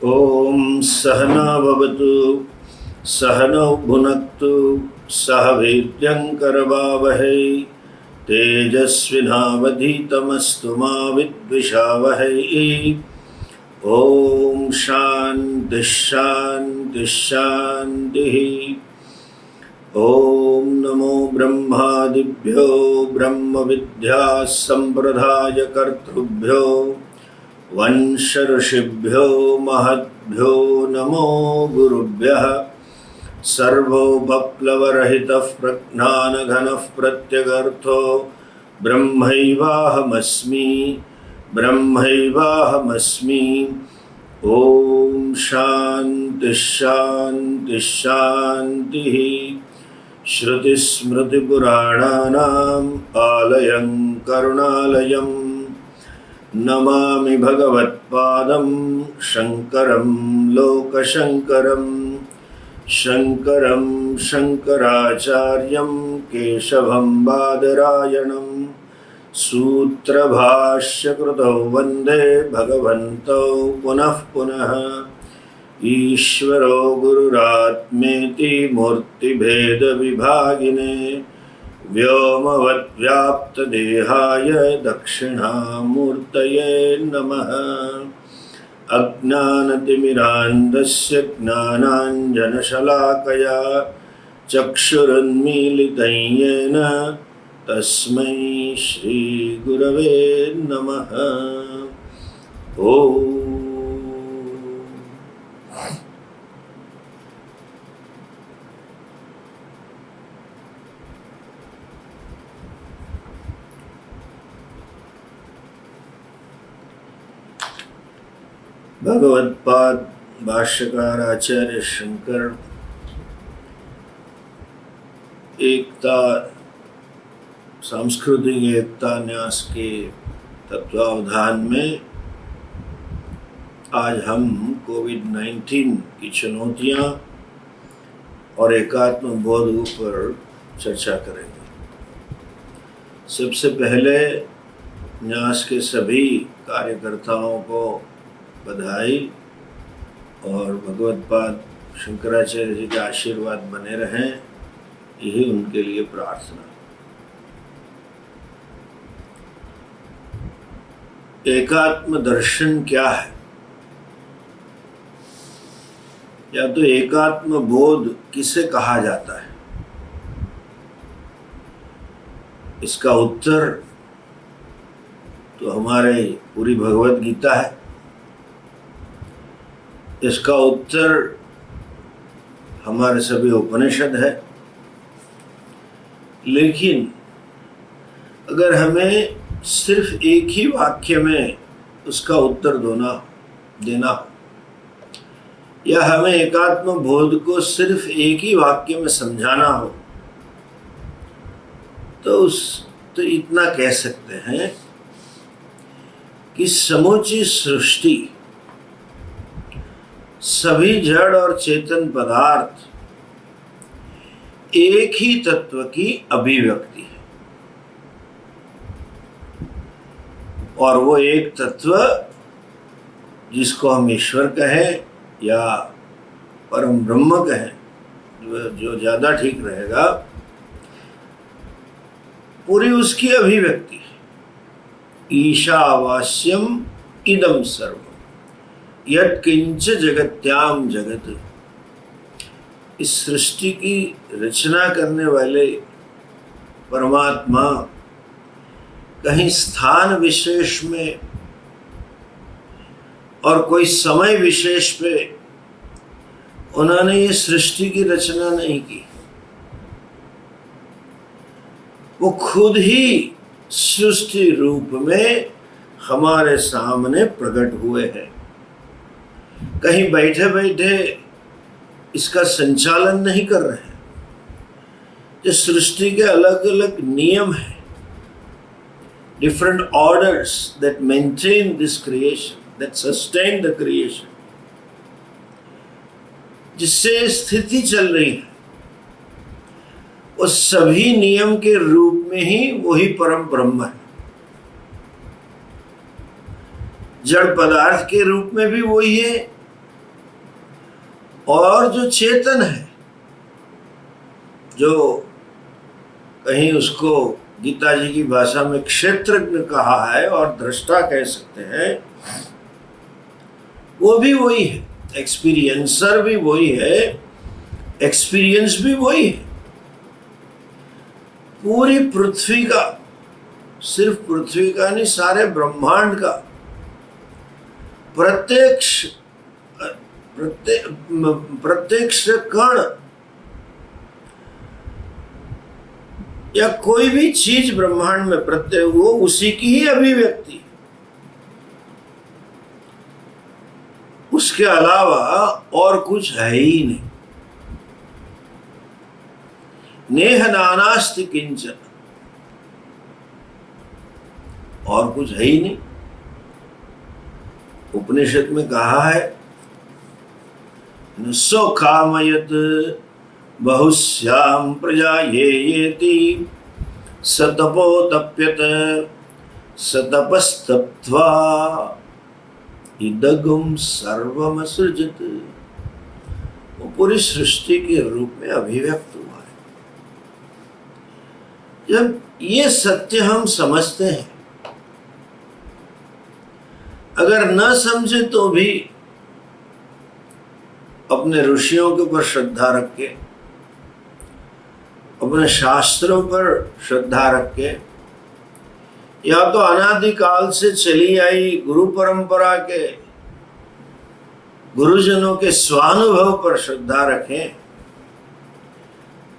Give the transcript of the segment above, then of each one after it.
ओम सहना भवतु सहनौ भुनक्तु सह वीर्यं करवावहै तेजस्विनावधीतमस्तु मा विद्विषावहै। ओम शांति शांति शांति। ओम नमो ब्रह्मादिभ्यो ब्रह्म विद्या संप्रदाय कर्तृभ्यो वंश ऋषिभ्यो महद्भ्यो नमो गुरुभ्यः। सर्वोपप्लवरहितः प्रज्ञानघनः प्रत्यगर्थो ब्रह्मैवाहमस्मि ब्रह्मैवाहमस्मि। ओम शांति शांति शांति। श्रुतिस्मृतिपुराणानाम् आलयं करुणालयं नमामि भगवत्पादं शंकरं लोकशंकरं। शंकरं शंकराचार्यं केशवं बादरायणं सूत्रभाष्यकृतौ वन्दे भगवन्तौ पुनः पुनः। ईश्वरो गुरुरात्मेति मूर्तिभेदविभागिने व्योमवद्व्याप्तदेहाय दक्षिणामूर्तये नमः। अज्ञानतिमिरान्धस्य ज्ञानाञ्जनशलाकया चक्षुरुन्मीलितं येन तस्मै श्रीगुरवे नमः। ओम भगवत्पाद भाष्यकार आचार्य शंकर एकता सांस्कृतिक एकता न्यास के तत्वावधान में आज हम कोविड-19 की चुनौतियां और एकात्म बोध पर चर्चा करेंगे। सबसे पहले न्यास के सभी कार्यकर्ताओं को बधाई और भगवत्पाद शंकराचार्य जी के आशीर्वाद बने रहें, यही उनके लिए प्रार्थना। एकात्म दर्शन क्या है, या तो एकात्म बोध किसे कहा जाता है, इसका उत्तर तो हमारे पूरी भगवत गीता है। इसका उत्तर हमारे सभी उपनिषद है। लेकिन अगर हमें सिर्फ एक ही वाक्य में उसका उत्तर देना हो, या हमें एकात्म बोध को सिर्फ एक ही वाक्य में समझाना हो, तो इतना कह सकते हैं कि समूची सृष्टि, सभी जड़ और चेतन पदार्थ एक ही तत्व की अभिव्यक्ति है, और वो एक तत्व जिसको हम ईश्वर कहें या परम ब्रह्म कहें, जो ज्यादा ठीक रहेगा, पूरी उसकी अभिव्यक्ति है। ईशावास्यम इदं सर्वम् यत्किंच जगत्याम जगत। इस सृष्टि की रचना करने वाले परमात्मा कहीं स्थान विशेष में और कोई समय विशेष पे उन्होंने ये सृष्टि की रचना नहीं की। वो खुद ही सृष्टि रूप में हमारे सामने प्रकट हुए हैं। कहीं बैठे बैठे इसका संचालन नहीं कर रहे हैं। ये सृष्टि के अलग अलग नियम हैं, different orders that maintain this creation, that sustain the creation, जिससे स्थिति चल रही है। उस सभी नियम के रूप में ही वही परम ब्रह्म है। जड़ पदार्थ के रूप में भी वही है और जो चेतन है, जो कहीं उसको गीता जी की भाषा में क्षेत्रज्ञ कहा है और दृष्टा कह सकते हैं, वो भी वही है, एक्सपीरियंसर भी वही है, एक्सपीरियंस भी वही है। पूरी पृथ्वी का, सिर्फ पृथ्वी का नहीं, सारे ब्रह्मांड का प्रत्यक्ष कण या कोई भी चीज ब्रह्मांड में प्रत्येक, वो उसी की ही अभिव्यक्ति, उसके अलावा और कुछ है ही नहीं। नेह नानास्ति किंचन, और कुछ है ही नहीं। उपनिषद में कहा है, सो कामयत बहुश्याम प्रजा येति सतपो तप्यत सतपस्तप्त्वा इदगम सर्वमसृजत। वो पूरी सृष्टि के रूप में अभिव्यक्त हुआ है। जब ये सत्य हम समझते हैं, अगर न समझे तो भी अपने ऋषियों के ऊपर श्रद्धा रख के, अपने शास्त्रों पर श्रद्धा रख के, या तो अनादिकाल से चली आई गुरु परंपरा के गुरुजनों के स्वानुभव पर श्रद्धा रखें,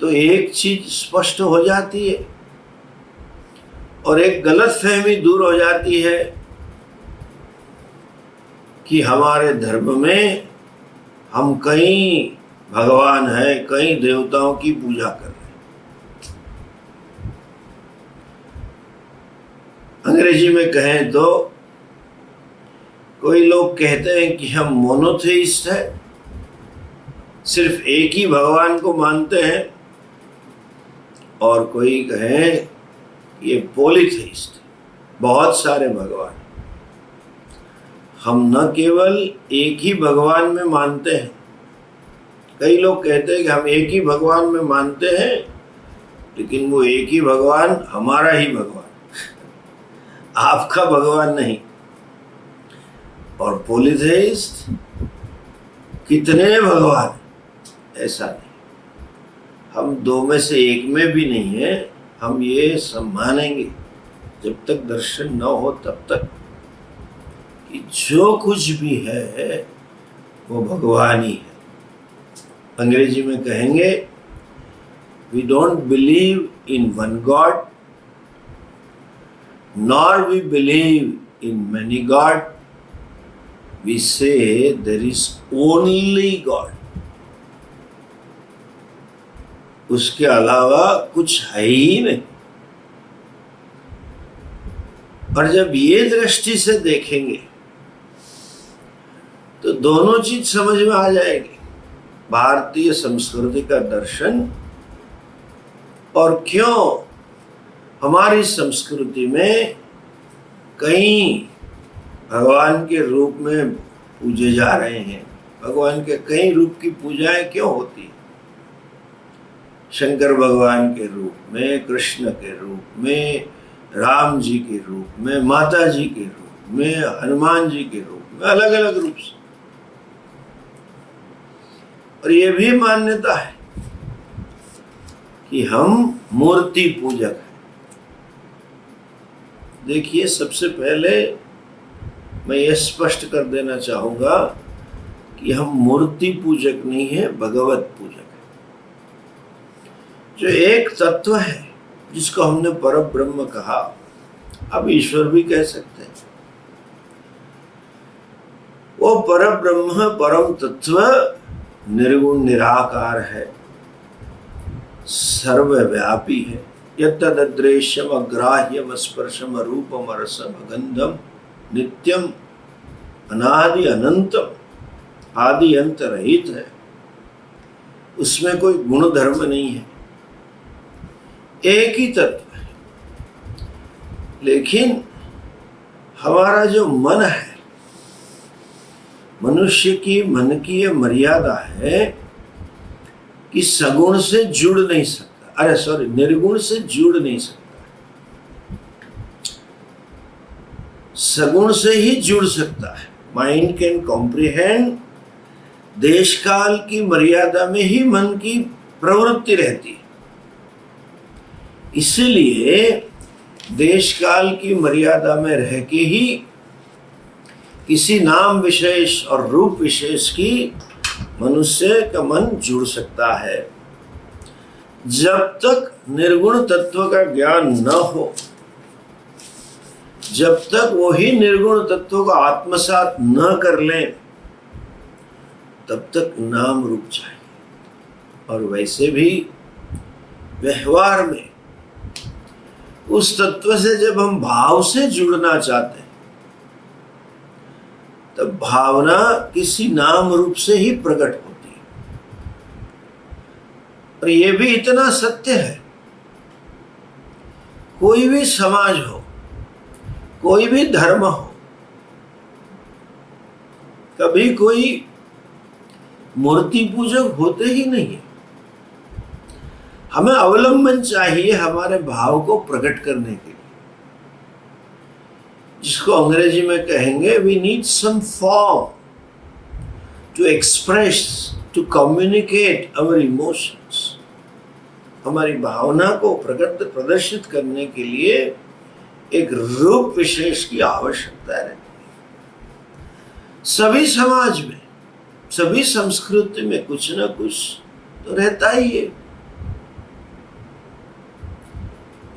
तो एक चीज स्पष्ट हो जाती है और एक गलतफहमी दूर हो जाती है कि हमारे धर्म में हम कई भगवान है, कई देवताओं की पूजा कर रहे हैं। अंग्रेजी में कहें तो कोई लोग कहते हैं कि हम मोनोथेइस्ट है, सिर्फ एक ही भगवान को मानते हैं, और कोई कहें ये पॉलीथेइस्ट, बहुत सारे भगवान। हम न केवल एक ही भगवान में मानते हैं, कई लोग कहते हैं कि हम एक ही भगवान में मानते हैं, लेकिन वो एक ही भगवान हमारा ही भगवान, आपका भगवान नहीं। और पॉलीथेइस्ट कितने भगवान, ऐसा नहीं। हम दो में से एक में भी नहीं है। हम ये सब मानेंगे जब तक दर्शन न हो तब तक कि जो कुछ भी है वो भगवान ही है। अंग्रेजी में कहेंगे, we don't believe in one God nor we believe in many God, we say there is only God. उसके अलावा कुछ है ही नहीं। और जब ये दृष्टि से देखेंगे तो दोनों चीज समझ में आ जाएगी, भारतीय संस्कृति का दर्शन, और क्यों हमारी संस्कृति में कई भगवान के रूप में पूजे जा रहे हैं। भगवान के कई रूप की पूजाएं क्यों होती है? शंकर भगवान के रूप में, कृष्ण के रूप में, राम जी के रूप में, माता जी के रूप में, हनुमान जी के रूप में, अलग अलग रूप से। और ये भी मान्यता है कि हम मूर्ति पूजक हैं। देखिए, सबसे पहले मैं ये स्पष्ट कर देना चाहूंगा कि हम मूर्ति पूजक नहीं है, भगवत पूजक है। जो एक तत्व है जिसको हमने परब्रह्म कहा, अब ईश्वर भी कह सकते हैं, वो परब्रह्म, परम तत्व निर्गुण निराकार है, सर्वव्यापी है। यत्तदृश्यम अग्राह्यम स्पर्शम रूपम रसम गंधम नित्यम अनादि अनंतम, आदि अंत रहित है। उसमें कोई गुण धर्म नहीं है, एक ही तत्व है। लेकिन हमारा जो मन है, मनुष्य की मन की यह मर्यादा है कि सगुण से जुड़ नहीं सकता, निर्गुण से जुड़ नहीं सकता, सगुण से ही जुड़ सकता है। माइंड कैन कॉम्प्रिहेंड, देश काल की मर्यादा में ही मन की प्रवृत्ति रहती है। इसलिए देश काल की मर्यादा में रह के ही किसी नाम विशेष और रूप विशेष की मनुष्य का मन जुड़ सकता है। जब तक निर्गुण तत्व का ज्ञान न हो, जब तक वही निर्गुण तत्व को आत्मसात न कर लें, तब तक नाम रुक जाए। और वैसे भी व्यवहार में उस तत्व से जब हम भाव से जुड़ना चाहते हैं, तब भावना किसी नाम रूप से ही प्रकट होती है। और ये भी इतना सत्य है, कोई भी समाज हो, कोई भी धर्म हो, कभी कोई मूर्ति पूजक होते ही नहीं है। हमें अवलंबन चाहिए हमारे भाव को प्रकट करने के लिए, जिसको अंग्रेजी में कहेंगे we need some form to express, to communicate our emotions. हमारी भावना को प्रदर्शित करने के लिए एक रूप विशेष की आवश्यकता रहती है। सभी समाज में, सभी संस्कृति में कुछ न कुछ तो रहता ही है।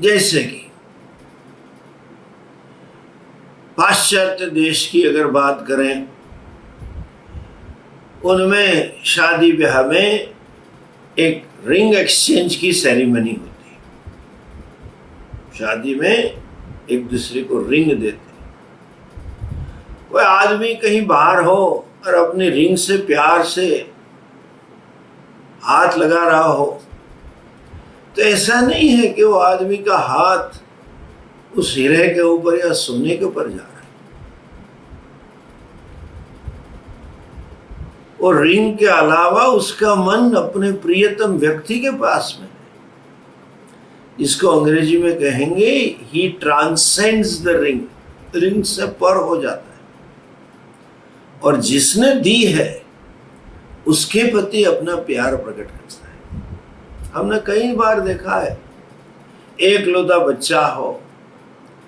जैसे कि पाश्चात्य देश की अगर बात करें, उनमें शादी ब्याह में एक रिंग एक्सचेंज की सेरेमनी होती है। शादी में एक दूसरे को रिंग देते। कोई आदमी कहीं बाहर हो और अपनी रिंग से प्यार से हाथ लगा रहा हो, तो ऐसा नहीं है कि वो आदमी का हाथ उस हीरे के ऊपर या सोने के ऊपर जा रहा है। और रिंग के अलावा उसका मन अपने प्रियतम व्यक्ति के पास में है। इसको अंग्रेजी में कहेंगे ही ट्रांसेंड्स द रिंग, रिंग से पर हो जाता है। और जिसने दी है उसके प्रति अपना प्यार प्रकट करता है। हमने कई बार देखा है, एक लौता बच्चा हो,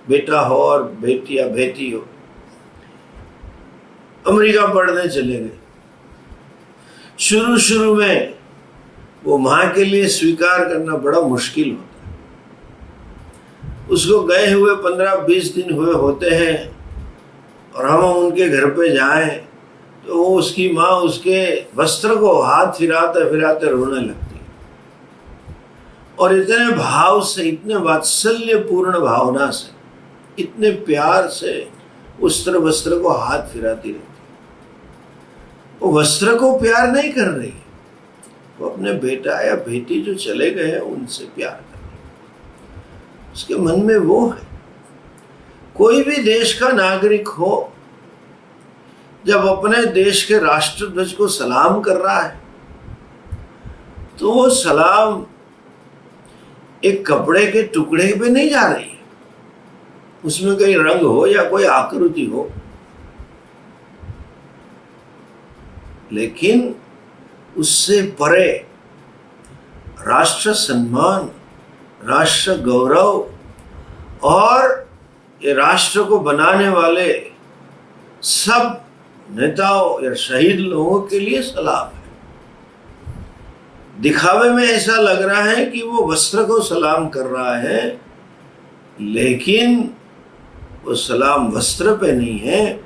बेटा हो और बेटी या बेटी हो, अमेरिका पढ़ने चले गए। शुरू में वो माँ के लिए स्वीकार करना बड़ा मुश्किल होता है। उसको गए हुए 15-20 दिन हुए होते हैं और हम उनके घर पे जाएं तो वो उसकी माँ उसके वस्त्र को हाथ फिराते फिराते रोने लगती है। और इतने भाव से, इतने वात्सल्यपूर्ण भावना से, इतने प्यार से वस्त्र को हाथ फिराती रहती। वो वस्त्र को प्यार नहीं कर रही, वो अपने बेटा या बेटी जो चले गए हैं उनसे प्यार कर रही। उसके मन में वो है। कोई भी देश का नागरिक हो, जब अपने देश के राष्ट्रध्वज को सलाम कर रहा है, तो वो सलाम एक कपड़े के टुकड़े पे नहीं जा रही है, उसमें कोई रंग हो या कोई आकृति हो, लेकिन उससे परे राष्ट्र सम्मान, राष्ट्र गौरव और ये राष्ट्र को बनाने वाले सब नेताओं या शहीद लोगों के लिए सलाम है। दिखावे में ऐसा लग रहा है कि वो वस्त्र को सलाम कर रहा है, लेकिन वो सलाम वस्त्र पे नहीं है।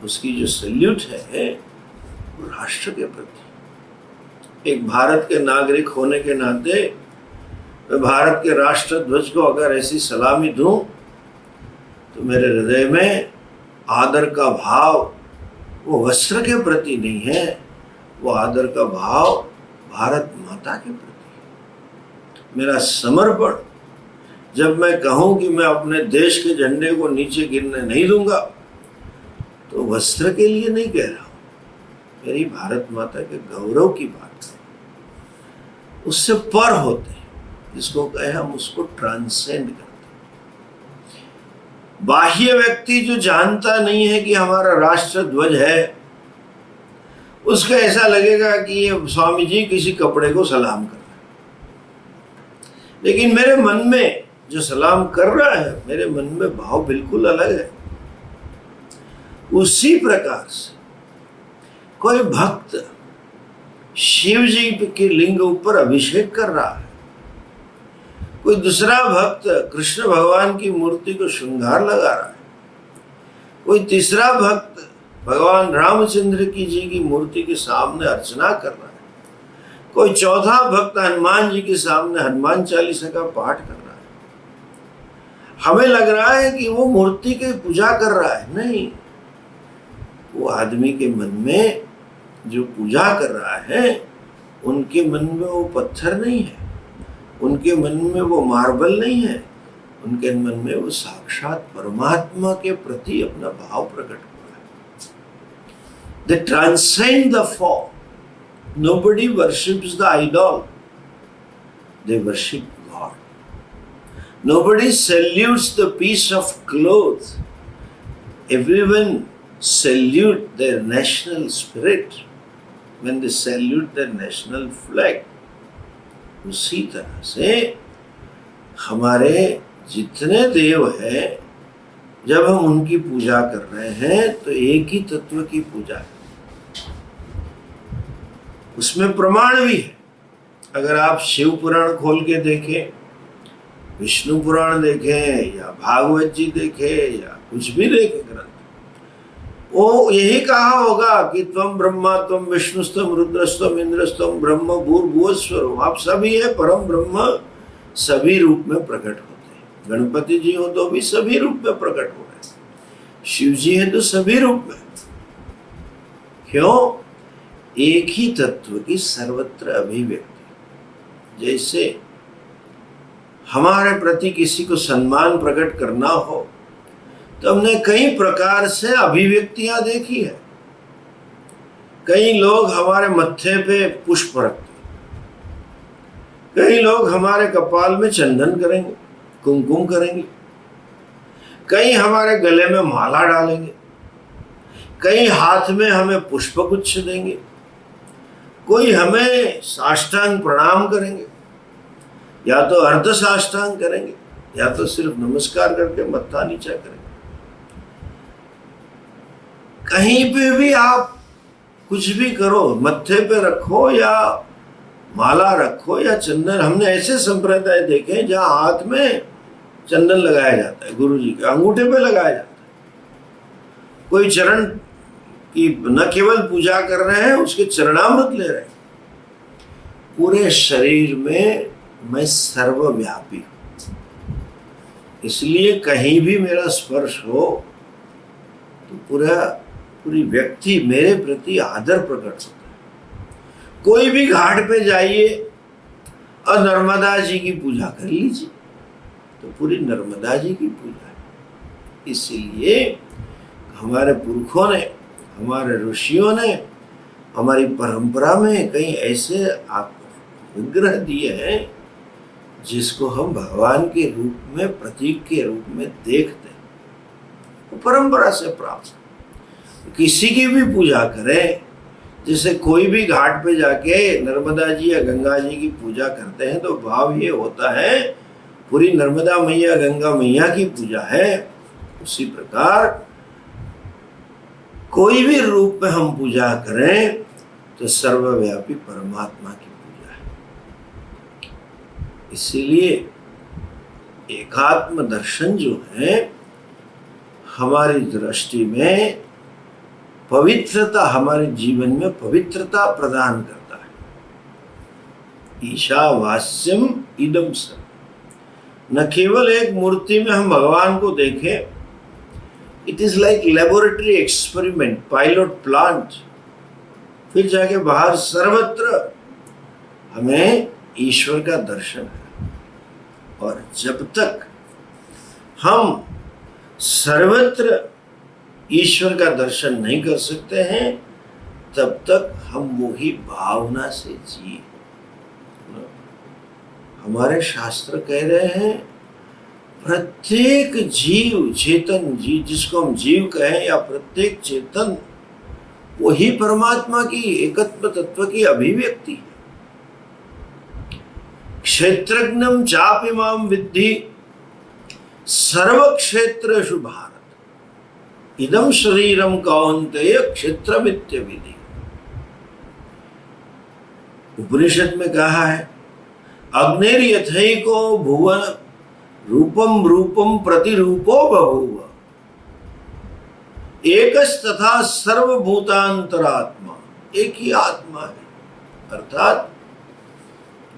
उसकी जो सल्यूट है वो राष्ट्र के प्रति। एक भारत के नागरिक होने के नाते मैं भारत के राष्ट्र ध्वज को अगर ऐसी सलामी दूं, तो मेरे हृदय में आदर का भाव वो वस्त्र के प्रति नहीं है, वो आदर का भाव भारत माता के प्रति। मेरा समर्पण, जब मैं कहूं कि मैं अपने देश के झंडे को नीचे गिरने नहीं दूंगा, तो वस्त्र के लिए नहीं कह रहा हूं, मेरी भारत माता के गौरव की बात है, उससे पर होते हैं, जिसको कहे हम उसको ट्रांसेंड करते हैं। बाह्य व्यक्ति जो जानता नहीं है कि हमारा राष्ट्र ध्वज है, उसको ऐसा लगेगा कि ये स्वामी जी किसी कपड़े को सलाम कर रहे हैं, लेकिन मेरे मन में जो सलाम कर रहा है, मेरे मन में भाव बिल्कुल अलग है। उसी प्रकार से कोई भक्त शिव जी के लिंग ऊपर अभिषेक कर रहा है, कोई दूसरा भक्त कृष्ण भगवान की मूर्ति को श्रृंगार लगा रहा है, कोई तीसरा भक्त भगवान रामचंद्र जी की मूर्ति के सामने अर्चना कर रहा है, कोई चौथा भक्त हनुमान जी के सामने हनुमान चालीसा का पाठ कर रहा है। हमें लग रहा है कि वो मूर्ति की पूजा कर रहा है, नहीं, वो आदमी के मन में जो पूजा कर रहा है, उनके मन में वो पत्थर नहीं है, उनके मन में वो मार्बल नहीं है, उनके मन में वो साक्षात परमात्मा के प्रति अपना भाव प्रकट हुआ है। They transcend the form. Nobody worships the idol. They worship God. Nobody salutes the piece of cloth. Everyone salute their national spirit when they salute their national flag. उसी तरह से हमारे जितने देव हैं, जब हम उनकी पूजा कर रहे हैं तो एक ही तत्व की पूजा है। उसमें प्रमाण भी है। अगर आप शिव पुराण खोल के देखें, विष्णु पुराण देखें, या भागवत जी देखें, या कुछ भी देखें ग्रंथ, वो यही कहा होगा कि त्वम ब्रह्मा त्वम विष्णुस्तम रुद्रस्तम इंद्रस्तम ब्रह्म भूर्भुवस्वरम। आप सभी है परम ब्रह्म, सभी रूप में प्रकट होते हैं। गणपति जी हो तो भी सभी रूप में प्रकट हो रहे हैं, शिव जी है तो सभी रूप में। क्यों? एक ही तत्व की सर्वत्र अभिव्यक्ति। जैसे हमारे प्रति किसी को सम्मान प्रकट करना हो तो हमने कई प्रकार से अभिव्यक्तियां देखी है। कई लोग हमारे मत्थे पे पुष्प रखते, कई लोग हमारे कपाल में चंदन करेंगे, कुमकुम करेंगे, कई हमारे गले में माला डालेंगे, कई हाथ में हमें पुष्पगुच्छ देंगे, कोई हमें साष्टांग प्रणाम करेंगे, या तो अर्ध साष्टांग करेंगे, या तो सिर्फ नमस्कार करके मत्था नीचा करेंगे। कहीं पे भी आप कुछ भी करो, मत्थे पे रखो या माला रखो या चंदन, हमने ऐसे संप्रदाय देखे जहां हाथ में चंदन लगाया जाता है, गुरु जी के अंगूठे पे लगाया जाता है। कोई चरण की न केवल पूजा कर रहे हैं, उसके चरणामृत ले रहे हैं। पूरे शरीर में मैं सर्वव्यापी हूं, इसलिए कहीं भी मेरा स्पर्श हो तो पूरी व्यक्ति मेरे प्रति आदर प्रकट होता है। कोई भी घाट पे जाइए और नर्मदा जी की पूजा कर लीजिए तो पूरी नर्मदा जी की पूजा है। इसीलिए हमारे पुरखों ने, हमारे ऋषियों ने, हमारी परंपरा में कई ऐसे विग्रह दिए हैं जिसको हम भगवान के रूप में, प्रतीक के रूप में देखते हैं। वो परंपरा से प्राप्त। किसी की भी पूजा करें, जैसे कोई भी घाट पे जाके नर्मदा जी या गंगा जी की पूजा करते हैं तो भाव ये होता है पूरी नर्मदा मैया, गंगा मैया की पूजा है। उसी प्रकार कोई भी रूप में हम पूजा करें तो सर्वव्यापी परमात्मा की पूजा है। इसीलिए एकात्म दर्शन जो है हमारी दृष्टि में पवित्रता, हमारे जीवन में पवित्रता प्रदान करता है। ईशावास्यम इदम सर्वम। न केवल एक मूर्ति में हम भगवान को देखें, it is like laboratory experiment, pilot plant. फिर जाके बाहर सर्वत्र हमें ईश्वर का दर्शन है। और जब तक हम सर्वत्र ईश्वर का दर्शन नहीं कर सकते हैं, तब तक हम वही भावना से जिए। हमारे शास्त्र कह रहे हैं प्रत्येक जीव, चेतन जीव, जिसको हम जीव कहें, या प्रत्येक चेतन वही परमात्मा की एकत्व तत्व की अभिव्यक्ति है। क्षेत्रज्ञम चापि माम विद्धि सर्व क्षेत्रेषु भारत इदम शरीरम कौन्तेय क्षेत्रमित्य विधि। उपनिषद में कहा है अग्निर यथैको भुवन रूपम रूपम प्रतिरूपो बभूव एकस्तथा सर्वभूतांतरात्मा। एक ही आत्मा है, अर्थात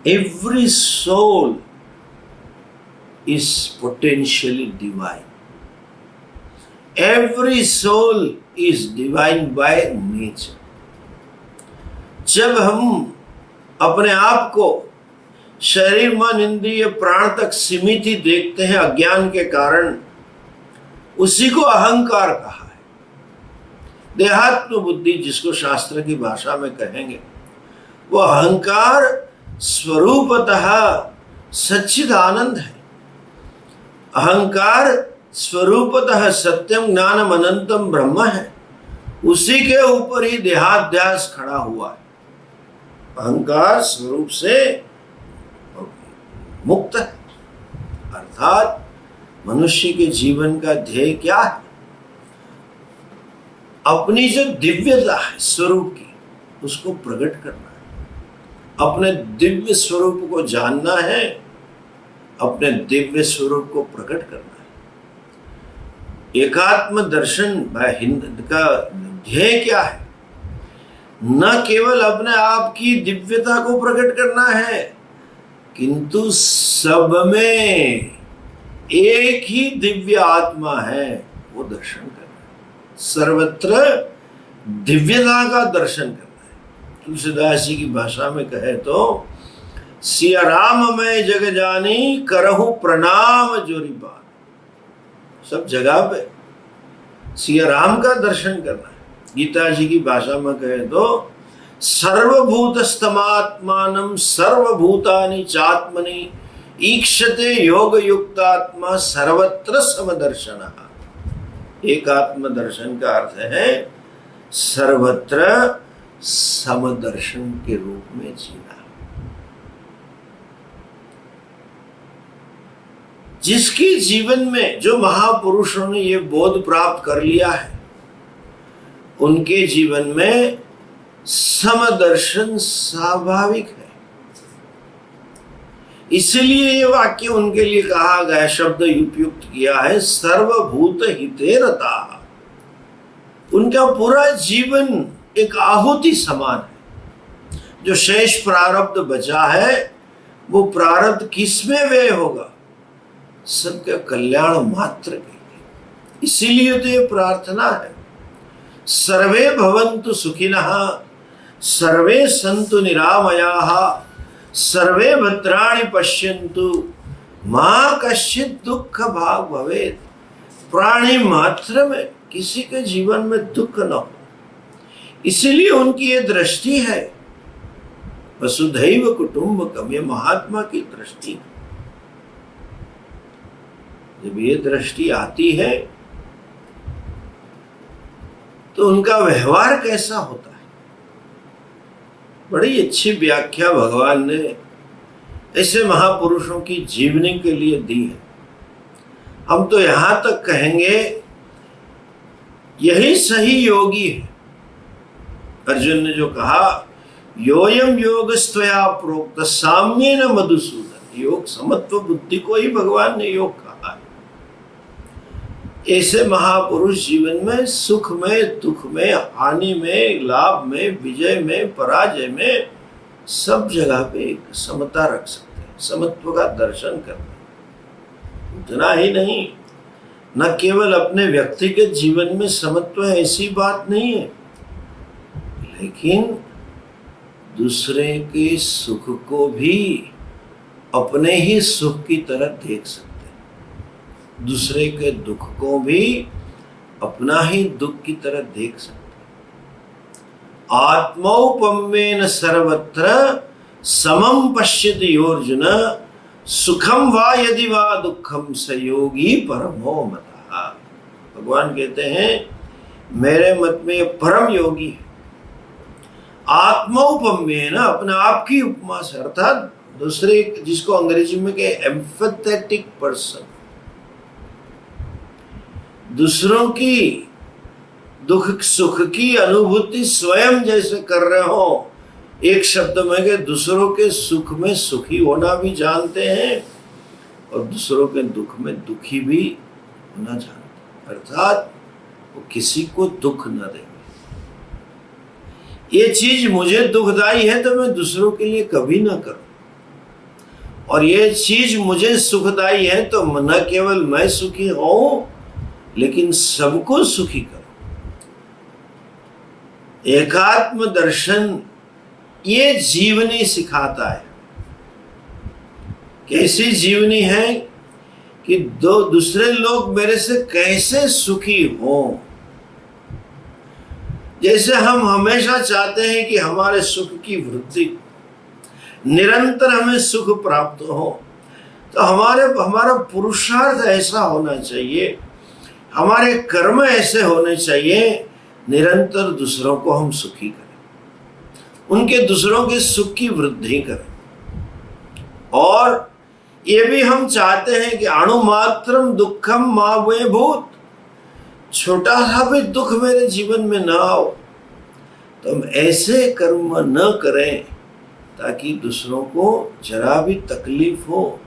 every soul is potentially divine. Every soul is divine by nature. जब हम अपने आप को शरीर मन इंद्रिय प्राण तक सीमित ही देखते हैं अज्ञान के कारण, उसी को अहंकार कहा है। देहात्म बुद्धि जिसको शास्त्र की भाषा में कहेंगे, वो अहंकार स्वरूपतः सच्चिदानंद है। अहंकार स्वरूपतः सत्यम ज्ञानम अनंतम ब्रह्म है। उसी के ऊपर ही देहाध्यास खड़ा हुआ है। अहंकार स्वरूप से मुक्त है। अर्थात मनुष्य के जीवन का ध्येय क्या है? अपनी जो दिव्यता है स्वरूप की, उसको प्रकट करना है। अपने दिव्य स्वरूप को जानना है, अपने दिव्य स्वरूप को प्रकट करना है। एकात्म दर्शन हिंद का ध्येय क्या है? न केवल अपने आप की दिव्यता को प्रकट करना है, किंतु सब में एक ही दिव्य आत्मा है, वो दर्शन करना है। सर्वत्र दिव्यता का दर्शन करना है। तुलसीदास जी की भाषा में कहे तो सिया राम मैं जग जानी करहु प्रणाम जोरी बान। सब जगह पे सिया राम का दर्शन करना है। गीता जी की भाषा में कहे तो सर्वभूतस्तमात्मानं सर्वभूतानि चात्मनि ईक्षते योग युक्तात्मा सर्वत्र समदर्शनः। एक आत्म दर्शन का अर्थ है सर्वत्र समदर्शन के रूप में जीना। जिसके जीवन में जो महापुरुषों ने ये बोध प्राप्त कर लिया है, उनके जीवन में समदर्शन स्वाभाविक है। इसलिए ये वाक्य उनके लिए कहा गया, शब्द उपयुक्त किया है, सर्वभूत हिते रता। उनका पूरा जीवन एक आहुति समान है। जो शेष प्रारब्ध बचा है, वो प्रारब्ध किसमें व्यय होगा? सबके कल्याण मात्र के लिए। इसीलिए तो ये प्रार्थना है, सर्वे भवन्तु सुखिनः सर्वे सन्तु निरामयाः सर्वे भद्राणि पश्यन्तु मां कश्चित् दुःख भाग् भवेत्। प्राणी मात्र में किसी के जीवन में दुख न हो, इसीलिए उनकी ये दृष्टि है वसुधैव कुटुम्बकम। ये महात्मा की दृष्टि। जब ये दृष्टि आती है तो उनका व्यवहार कैसा होता है? बड़ी अच्छी व्याख्या भगवान ने ऐसे महापुरुषों की जीवनी के लिए दी है। हम तो यहां तक कहेंगे यही सही योगी है। अर्जुन ने जो कहा योयम योगस्त्वया प्रोक्त साम्येन मधुसूदन, योग समत्व बुद्धि को ही भगवान ने योग कहा है। ऐसे महापुरुष जीवन में सुख में, दुख में, हानि में, लाभ में, विजय में, पराजय में, सब जगह पे एक समता रख सकते हैं, समत्व का दर्शन करते हैं। उतना ही नहीं, न केवल अपने व्यक्तिगत जीवन में समत्व है ऐसी बात नहीं है, लेकिन दूसरे के सुख को भी अपने ही सुख की तरह देख सकते हैं, दूसरे के दुख को भी अपना ही दुख की तरह देख सकते हैं। आत्मौपम्येन सर्वत्र समम पश्यति अर्जुन, सुखम वा यदि वा दुखम स योगी परमो मतः। भगवान कहते हैं मेरे मत में परम योगी है। आत्मौपम्येन, अपने आप की उपमा से, अर्थात दूसरे, जिसको अंग्रेजी में कहे एम्फेथेटिक पर्सन, दूसरों की दुख सुख की अनुभूति स्वयं जैसे कर रहे हो, एक शब्द में के दूसरों के सुख में सुखी होना भी जानते हैं और दूसरों के दुख में दुखी भी होना जानते हैं, अर्थात वो किसी को दुख न देंगे। ये चीज मुझे दुखदाई है तो मैं दूसरों के लिए कभी ना करूं, और ये चीज मुझे सुखदाई है तो न केवल मैं सुखी हूं लेकिन सबको सुखी करूं। एकात्म दर्शन ये जीवनी सिखाता है। कैसी जीवनी है कि दूसरे लोग मेरे से कैसे सुखी हों। जैसे हम हमेशा चाहते हैं कि हमारे सुख की वृद्धि, निरंतर हमें सुख प्राप्त हो, तो हमारा पुरुषार्थ ऐसा होना चाहिए, हमारे कर्म ऐसे होने चाहिए, निरंतर दूसरों को हम सुखी करें, उनके दूसरों के सुख की वृद्धि करें। और ये भी हम चाहते हैं कि अणुमात्रम दुखम मा वे भूत, छोटा सा भी दुख मेरे जीवन में न आओ। तो हम ऐसे कर्म न करें ताकि दूसरों को जरा भी तकलीफ हो,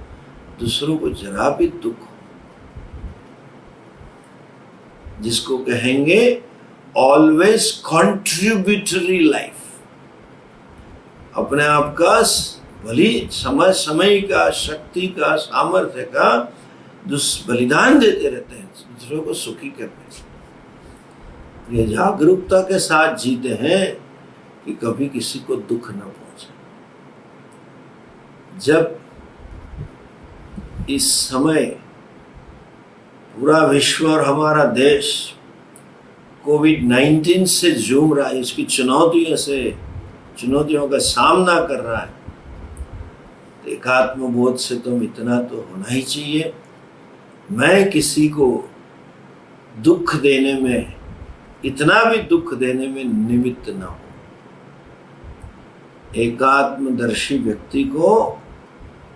दूसरों को जरा भी दुख हो, जिसको कहेंगे ऑलवेज कॉन्ट्रीब्यूटरी लाइफ। अपने आप का भली समय का, शक्ति का, सामर्थ्य का बलिदान देते रहते हैं दूसरों को सुखी करने। ये जागरूकता के साथ जीते हैं कि कभी किसी को दुख न पहुंचे। जब इस समय पूरा विश्व और हमारा देश कोविड-19 से जूझ रहा है, इसकी चुनौतियों का सामना कर रहा है, तो एकात्मबोध से तुम इतना तो होना ही चाहिए, मैं किसी को दुख देने में, इतना भी दुख देने में निमित्त न हो। एकात्मदर्शी व्यक्ति को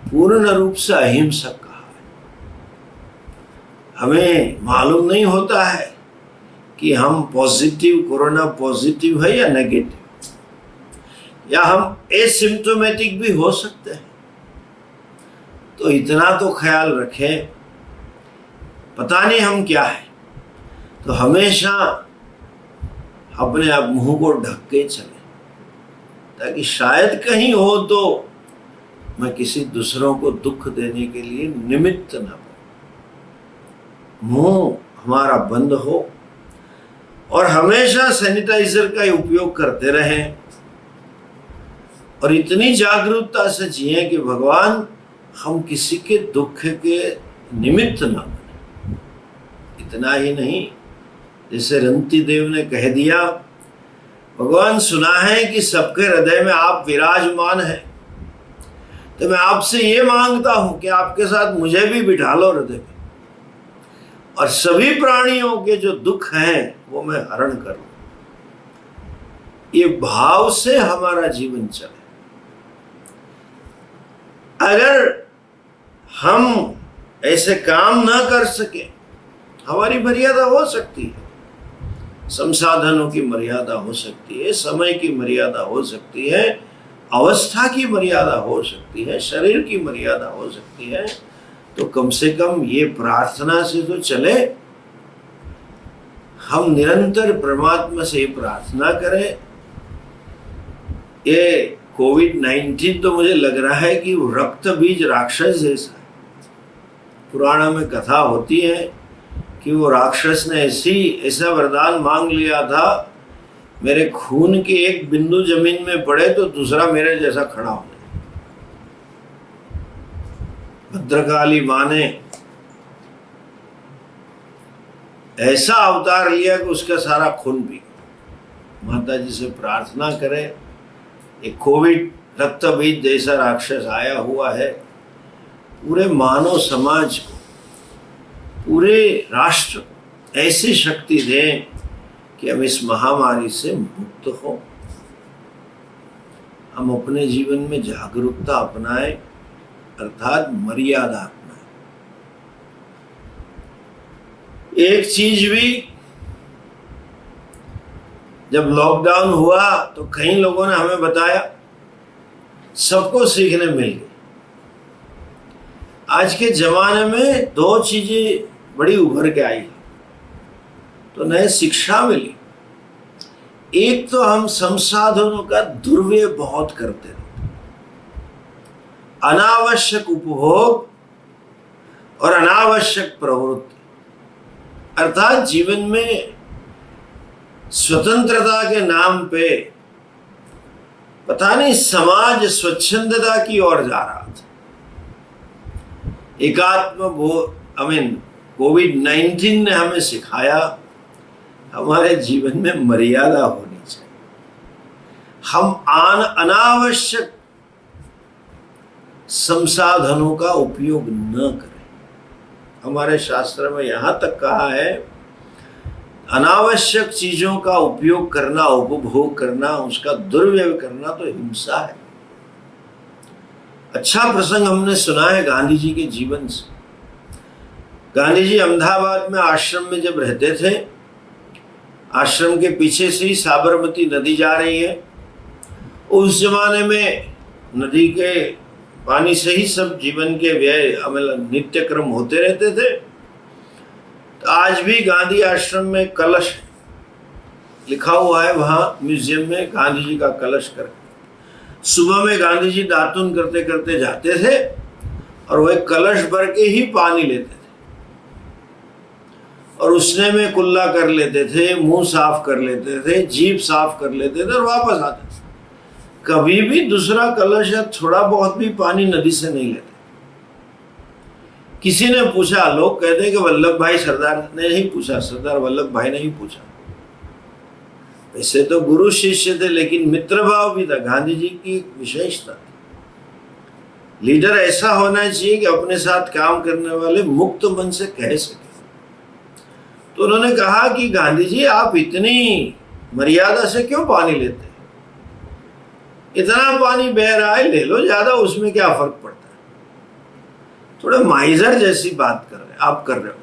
पूर्ण रूप से अहिंसक कहा है। हमें मालूम नहीं होता है कि हम पॉजिटिव, कोरोना पॉजिटिव है या नेगेटिव, या हम एसिम्प्टोमेटिक भी हो सकते हैं। तो इतना तो ख्याल रखें, पता नहीं हम क्या है, तो हमेशा अपने आप मुंह को ढक के चले, ताकि शायद कहीं हो तो मैं किसी दूसरों को दुख देने के लिए निमित्त न बन। मुंह हमारा बंद हो और हमेशा सैनिटाइजर का उपयोग करते रहें और इतनी जागरूकता से जिए कि भगवान हम किसी के दुख के निमित्त न बने। इतना ही नहीं, जैसे रंती देव ने कह दिया, भगवान सुना है कि सबके हृदय में आप विराजमान हैं, तो मैं आपसे ये मांगता हूं कि आपके साथ मुझे भी बिठा लो हृदय में, और सभी प्राणियों के जो दुख हैं वो मैं हरण करूं। ये भाव से हमारा जीवन चले। अगर हम ऐसे काम ना कर सके, हमारी मर्यादा हो सकती है, संसाधनों की मर्यादा हो सकती है, समय की मर्यादा हो सकती है, अवस्था की मर्यादा हो सकती है, शरीर की मर्यादा हो सकती है, तो कम से कम ये प्रार्थना से तो चले। हम निरंतर परमात्मा से प्रार्थना करें। ये कोविड-19 तो मुझे लग रहा है कि रक्त बीज राक्षस जैसा है। पुराणों में कथा होती है कि वो राक्षस ने ऐसा वरदान मांग लिया था, मेरे खून के एक बिंदु जमीन में पड़े तो दूसरा मेरे जैसा खड़ा हो जाए। भद्रकाली माँ ने ऐसा अवतार लिया कि उसका सारा खून पी। माता जी से प्रार्थना करें। एक कोविड रक्तबीज जैसा राक्षस आया हुआ है, पूरे मानव समाज को, पूरे राष्ट्र ऐसी शक्ति दें कि हम इस महामारी से मुक्त हो। हम अपने जीवन में जागरूकता अपनाएं, अर्थात मर्यादा अपनाएं। एक चीज भी, जब लॉकडाउन हुआ तो कई लोगों ने हमें बताया, सबको सीखने मिल गई। आज के जमाने में दो चीजें बड़ी उभर के आई, तो नए शिक्षा मिली। एक तो हम संसाधनों का दुर्व्यय बहुत करते रहते, अनावश्यक उपभोग और अनावश्यक प्रवृत्ति, अर्थात जीवन में स्वतंत्रता के नाम पे पता नहीं समाज स्वच्छंदता की ओर जा रहा था। कोविड-19 ने हमें सिखाया हमारे जीवन में मर्यादा होनी चाहिए। हम अनावश्यक संसाधनों का उपयोग न करें। हमारे शास्त्र में यहां तक कहा है, अनावश्यक चीजों का उपयोग करना, उपभोग करना, उसका दुर्व्यय करना तो हिंसा है। अच्छा प्रसंग हमने सुना है गांधी जी के जीवन से। गांधी जी अहमदाबाद में आश्रम में जब रहते थे, आश्रम के पीछे से ही साबरमती नदी जा रही है। उस जमाने में नदी के पानी से ही सब जीवन के व्यय नित्य क्रम होते रहते थे। तो आज भी गांधी आश्रम में कलश लिखा हुआ है, वहां म्यूजियम में गांधी जी का कलश कर। सुबह में गांधी जी दातुन करते करते जाते थे और वह कलश भर के ही पानी लेते थे और उसने में कुल्ला कर लेते थे, मुंह साफ कर लेते थे, जीभ साफ कर लेते थे और वापस आते थे। कभी भी दूसरा कलश या थोड़ा बहुत भी पानी नदी से नहीं लेते। किसी ने पूछा, लोग कहते हैं कि वल्लभ भाई सरदार ने नहीं पूछा, सरदार वल्लभ भाई ने ही पूछा। ऐसे तो गुरु शिष्य थे, लेकिन मित्र भाव भी था। गांधी जी की विशेषता थी। लीडर ऐसा होना चाहिए कि अपने साथ काम करने वाले मुक्त मन से कह सके। तो उन्होंने कहा कि गांधी जी, आप इतनी मर्यादा से क्यों पानी लेते हैं? इतना पानी बह रहा है, ले लो, ज्यादा उसमें क्या फर्क पड़ता है? थोड़ा माइजर जैसी बात कर रहे आप कर रहे हो,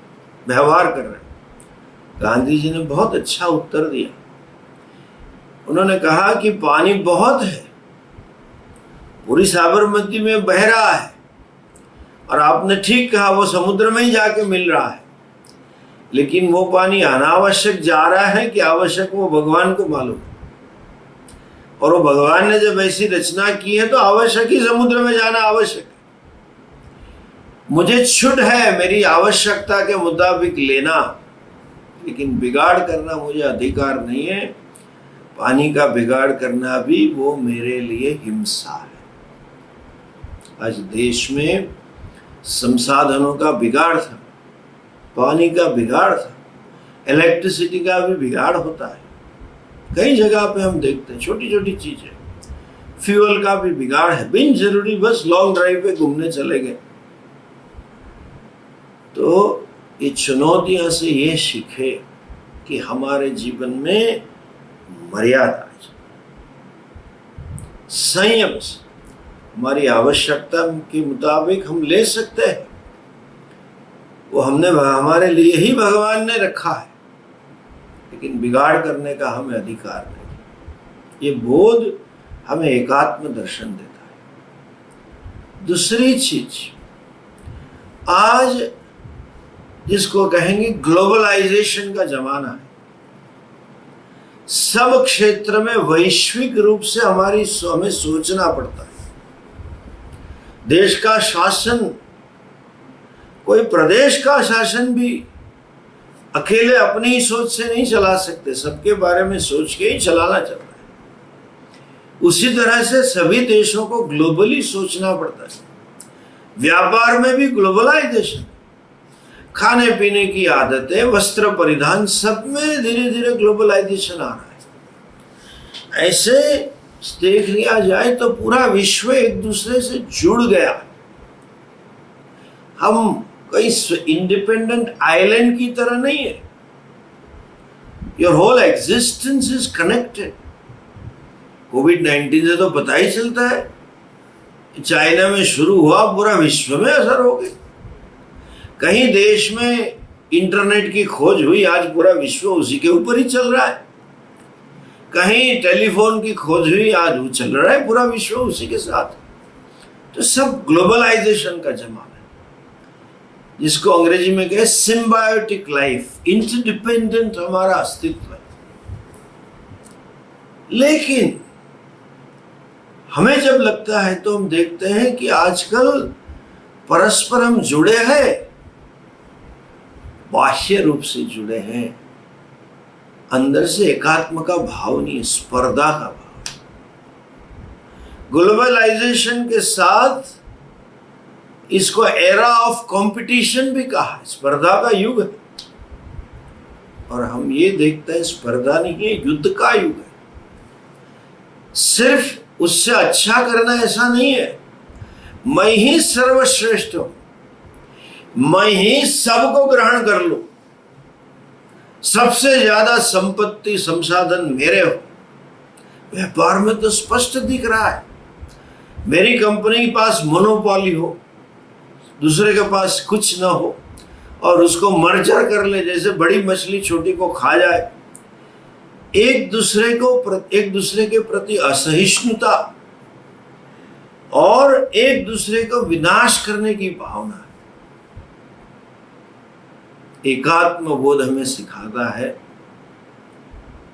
व्यवहार कर रहे हो। गांधी जी ने बहुत अच्छा उत्तर दिया। उन्होंने कहा कि पानी बहुत है, पूरी साबरमती में बह रहा है, और आपने ठीक कहा, वो समुद्र में ही जाके मिल रहा है। लेकिन वो पानी अनावश्यक जा रहा है कि आवश्यक, वो भगवान को मालूम है। और वो भगवान ने जब ऐसी रचना की है तो आवश्यक ही समुद्र में जाना आवश्यक है। मुझे छूट है मेरी आवश्यकता के मुताबिक लेना, लेकिन बिगाड़ करना मुझे अधिकार नहीं है। पानी का बिगाड़ करना भी वो मेरे लिए हिंसा है। आज देश में संसाधनों का बिगाड़ था, पानी का बिगाड़ था, इलेक्ट्रिसिटी का भी बिगाड़ होता है। कई जगह पे हम देखते हैं छोटी छोटी चीजें। फ्यूल का भी बिगाड़ है, बिन जरूरी बस लॉन्ग ड्राइव पे घूमने चले गए। तो ये चुनौतियां से ये सीखे कि हमारे जीवन में मर्यादा, संयम से हमारी आवश्यकता के मुताबिक हम ले सकते हैं। वो हमने हमारे लिए ही भगवान ने रखा है, लेकिन बिगाड़ करने का हमें अधिकार नहीं। ये बोध हमें एकात्म दर्शन देता है। दूसरी चीज, आज जिसको कहेंगे ग्लोबलाइजेशन का जमाना है, सब क्षेत्र में वैश्विक रूप से हमें सोचना पड़ता है। देश का शासन, कोई प्रदेश का शासन भी अकेले अपनी ही सोच से नहीं चला सकते, सबके बारे में सोच के ही चलाना चलता है। उसी तरह से सभी देशों को ग्लोबली सोचना पड़ता है। व्यापार में भी ग्लोबलाइजेशन, खाने पीने की आदतें, वस्त्र परिधान, सब में धीरे धीरे ग्लोबलाइजेशन आ रहा है। ऐसे देख लिया जाए तो पूरा विश्व एक दूसरे से जुड़ गया। हम कोई इंडिपेंडेंट आइलैंड की तरह नहीं है। Your whole existence is connected. कोविड-19 से तो पता ही चलता है, चाइना में शुरू हुआ, पूरा विश्व में असर हो गई। कहीं देश में इंटरनेट की खोज हुई, आज पूरा विश्व उसी के ऊपर ही चल रहा है। कहीं टेलीफोन की खोज हुई, आज वो चल रहा है पूरा विश्व उसी के साथ। तो सब ग्लोबलाइजेशन का जमाना है, जिसको अंग्रेजी में कहे सिम्बायोटिक लाइफ, इंटरडिपेंडेंट हमारा अस्तित्व है। लेकिन हमें जब लगता है तो हम देखते हैं कि आजकल परस्पर हम जुड़े हैं, बाह्य रूप से जुड़े हैं, अंदर से एकात्म का भाव नहीं, स्पर्धा का भाव। ग्लोबलाइजेशन के साथ इसको एरा ऑफ कंपटीशन भी कहा, स्पर्धा का युग है। और हम ये देखते हैं स्पर्धा नहीं है, युद्ध का युग है। सिर्फ उससे अच्छा करना ऐसा नहीं है, मैं ही सर्वश्रेष्ठ हूं, मैं ही सबको ग्रहण कर लूं, सबसे ज्यादा संपत्ति संसाधन मेरे हो। व्यापार में तो स्पष्ट दिख रहा है, मेरी कंपनी के पास मोनोपोली हो, दूसरे के पास कुछ ना हो, और उसको मर्जर कर ले, जैसे बड़ी मछली छोटी को खा जाए। एक दूसरे के प्रति असहिष्णुता और एक दूसरे को विनाश करने की भावना। एकात्म बोध हमें सिखाता है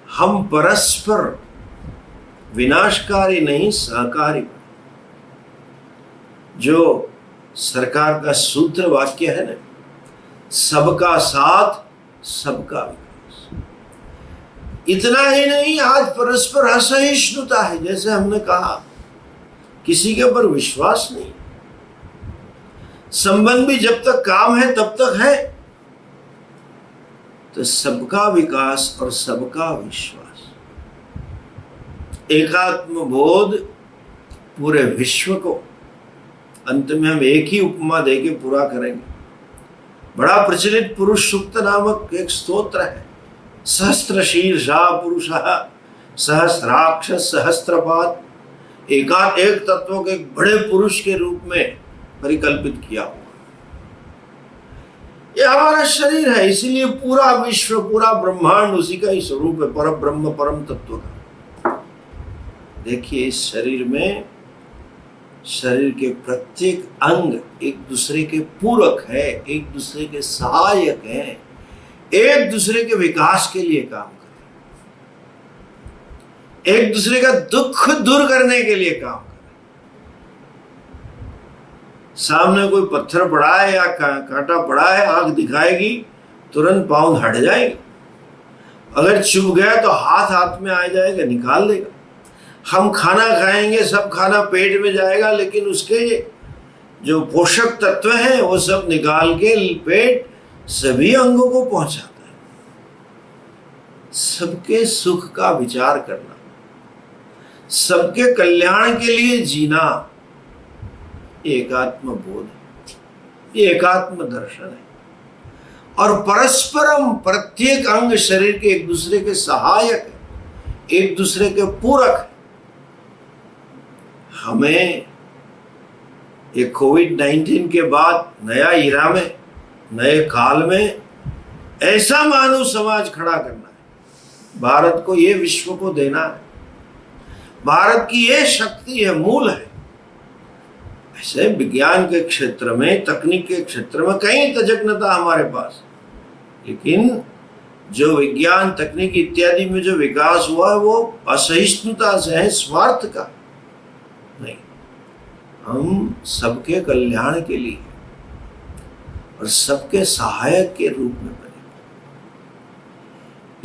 हम परस्पर विनाशकारी नहीं, सहकारी। जो सरकार का सूत्र वाक्य है ना, सबका साथ सबका विकास। इतना ही नहीं, आज परस्पर असहिष्णुता है। जैसे हमने कहा, किसी के ऊपर विश्वास नहीं। संबंध भी जब तक काम है तब तक है। तो सबका विकास और सबका विश्वास, एकात्म बोध पूरे विश्व को, अंत में हम एक ही उपमा देके पूरा करेंगे। बड़ा प्रचलित पुरुष सूक्त नामक एक स्तोत्र है। सहस्त्र शीर्षा पुरुषः सहस्राक्ष सहस्त्रपाद। एक तत्व के एक बड़े पुरुष के रूप में परिकल्पित किया हुआ। ये हमारा शरीर है, इसीलिए पूरा विश्व, पूरा ब्रह्मांड उसी का ही स्वरूप है, परम ब्रह्म, परम तत्व का। देखिए, इस शरीर में शरीर के प्रत्येक अंग एक दूसरे के पूरक है, एक दूसरे के सहायक हैं, एक दूसरे के विकास के लिए काम करें, एक दूसरे का दुख दूर करने के लिए काम करें। सामने कोई पत्थर पड़ा है या कांटा पड़ा है, आंख दिखाएगी, तुरंत पाँव हट जाएगा। अगर चुभ गया तो हाथ हाथ में आ जाएगा, निकाल देगा। हम खाना खाएंगे, सब खाना पेट में जाएगा, लेकिन उसके जो पोषक तत्व हैं वो सब निकाल के पेट सभी अंगों को पहुंचाता है। सबके सुख का विचार करना, सबके कल्याण के लिए जीना, ये एकात्म बोध है, ये एकात्म दर्शन है। और परस्परम, प्रत्येक अंग शरीर के एक दूसरे के सहायक है, एक दूसरे के पूरक है। हमें ये कोविड-19 के बाद नया इरा में, नए काल में ऐसा मानव समाज खड़ा करना है। भारत को ये विश्व को देना है। भारत की ये शक्ति है, मूल है। ऐसे विज्ञान के क्षेत्र में, तकनीक के क्षेत्र में कई तजज्ञता हमारे पास, लेकिन जो विज्ञान, तकनीक इत्यादि में जो विकास हुआ है वो असहिष्णुता से है, स्वार्थ का नहीं। हम सबके कल्याण के लिए और सबके सहायक के रूप में बने।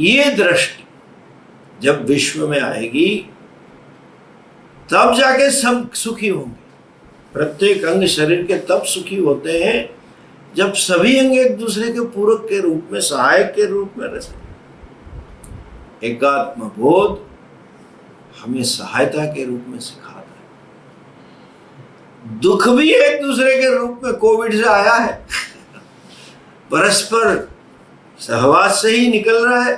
ये दृष्टि जब विश्व में आएगी तब जाके सब सुखी होंगे। प्रत्येक अंग शरीर के तब सुखी होते हैं जब सभी अंग एक दूसरे के पूरक के रूप में, सहायक के रूप में रहते। एकात्म बोध हमें सहायता के रूप में सिखाता है। दुख भी एक दूसरे के रूप में कोविड से आया है, परस्पर सहवास से ही निकल रहा है।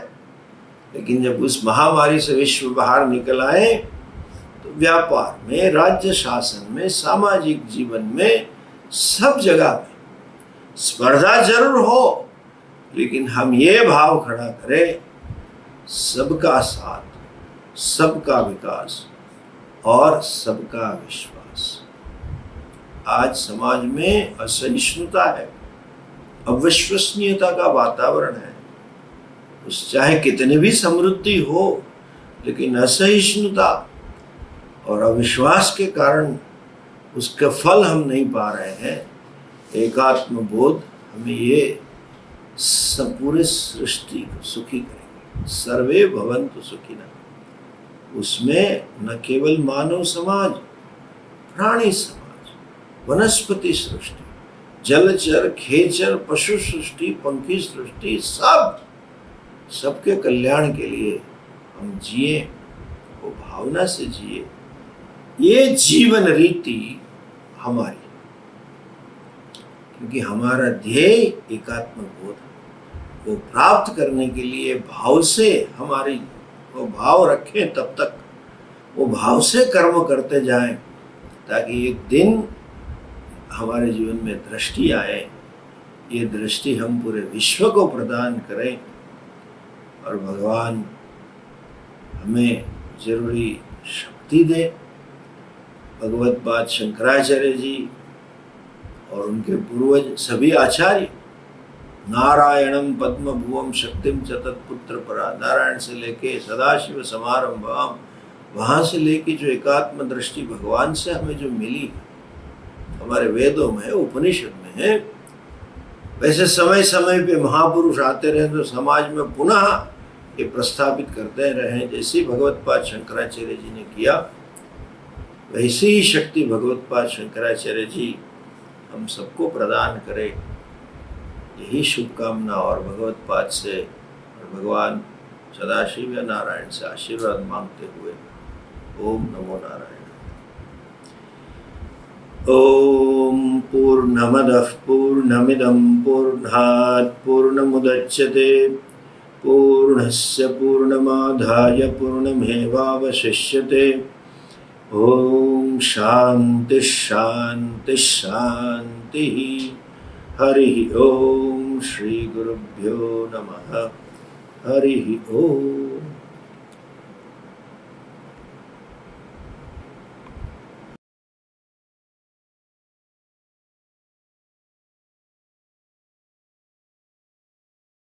लेकिन जब उस महामारी से विश्व बाहर निकल आए तो व्यापार में, राज्य शासन में, सामाजिक जीवन में, सब जगह में स्पर्धा जरूर हो, लेकिन हम ये भाव खड़ा करें, सबका साथ, सबका विकास और सबका विश्वास। आज समाज में असहिष्णुता है, अविश्वसनीयता का वातावरण है। उस चाहे कितनी भी समृद्धि हो, लेकिन असहिष्णुता और अविश्वास के कारण उसके फल हम नहीं पा रहे हैं। एकात्म बोध हमें ये पूरे सृष्टि को सुखी करेंगे। सर्वे भवन्तु सुखिनः। उसमें न केवल मानव समाज, प्राणी समाज, वनस्पति सृष्टि, जलचर, खेचर, पशु सृष्टि, पंखी सृष्टि, सबके कल्याण के लिए हम जिए, वो भावना से जिए। ये जीवन रीति हमारी, क्योंकि हमारा ध्येय एकात्म बोध वो प्राप्त करने के लिए भाव से हमारी वो भाव रखें, तब तक वो भाव से कर्म करते जाएं, ताकि एक दिन हमारे जीवन में दृष्टि आए। ये दृष्टि हम पूरे विश्व को प्रदान करें और भगवान हमें जरूरी शक्ति दे। भगवत पाद शंकराचार्य जी और उनके पूर्वज सभी आचार्य नारायणम पद्म भुवम शक्तिम च तत्पुत्र परा, नारायण से लेके सदाशिव समारंभाम, वहाँ से लेके जो एकात्म दृष्टि भगवान से हमें जो मिली है, हमारे वेदों में, उपनिषद में है। वैसे समय समय पे महापुरुष आते रहे तो समाज में पुनः ये प्रस्थापित करते रहे। जैसे भगवत पाद शंकराचार्य जी ने किया, वैसी ही शक्ति भगवत पाद शंकराचार्य जी हम सबको प्रदान करे। यही शुभकामना और भगवत पाद से और भगवान सदाशिव या नारायण से आशीर्वाद मांगते हुए ओम नमो नारायण। ओम पूर्णमदः पूर्णमिदं पूर्णात् पूर्णमुदच्यते पूर्णस्य पूर्णमादाय पूर्णमेवावशिष्यते। ओम शांति शांति शांति। हरि ओम। श्री गुरुभ्यो नमः। हरि ओम।